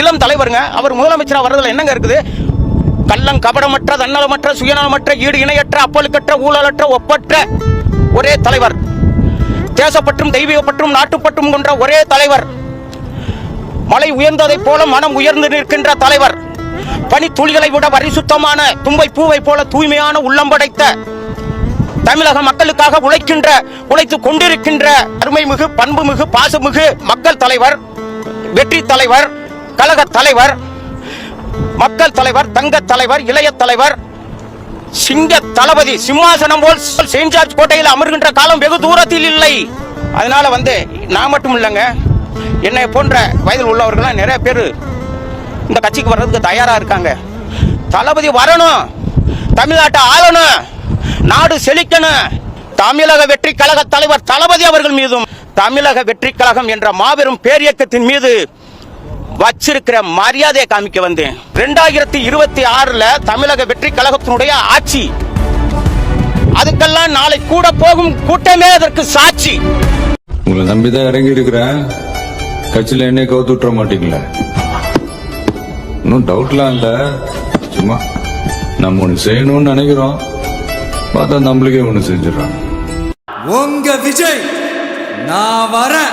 இளம் தலைவருங்க. அவர் முதலமைச்சராக வர்றதுல என்னங்க இருக்குது? கள்ளம் கபடமற்ற தன்னலமற்ற சுயநலமற்ற ஈடு இணையற்ற அப்பலுக்கற்ற ஊழலற்ற ஒப்பற்ற ஒரே தலைவர். தேசப்பற்றும் தெய்வீகப்பற்றும் நாட்டுப்பற்றும் கொன்ற ஒரே தலைவர். மலை உயர்ந்ததை போல மனம் உயர்ந்து நிற்கின்ற தலைவர். பனி துளிகளை விட பரிசுத்தமான தும்பை பூவை போல தூய்மையான உள்ளம் படைத்த தமிழக மக்களுக்காக உழைத்துக் கொண்டிருக்கின்ற அருமைமிகு பண்புமிகு பாசமிகு மக்கள் தலைவர், வெற்றி தலைவர், கழக தலைவர், மக்கள் தலைவர், தங்க தலைவர், இளைய தலைவர், சிங்க தளபதி சிம்மாசனம் போல் செயின்ட் ஜார்ஜ் கோட்டையில் அமர்கின்ற காலம் வெகு தூரத்தில் இல்லை. அதனால நான் மட்டும் இல்லைங்க, என்னை போன்ற வயதில் உள்ளவர்கள் நிறைய பேர் இந்த கட்சிக்கு வர்றதுக்கு தயாரா இருக்காங்க. தளபதி வரணும், தமிழ்நாட்டை ஆளணும், நாடு செழிக்கணும். தமிழக வெற்றி கழக தலைவர் தளபதி அவர்கள் மீதும் தமிழக வெற்றி கழகம் என்ற மாபெரும் பேரியக்கத்தின் மீது வச்சிருக்கிற மரியாதையை காமிக்க வந்தேன். 2026 தமிழக வெற்றி கழகத்தினுடைய ஆட்சி, அதுக்கெல்லாம் நாளை கூட போகும் கூட்டமே அதற்கு சாட்சி. உங்களை நம்பிதான் இறங்கி இருக்கிறேன். கட்சியில என்ன கவுத்து விட்டுற மாட்டீங்களா? இன்னும் டவுட்லாம் இல்ல, சும்மா நம்ம ஒண்ணு செய்யணும்னு நினைக்கிறோம், பார்த்தா நம்மளுக்கே ஒண்ணு செஞ்சிடறாங்க. உங்க விஜய் நான் வரேன்.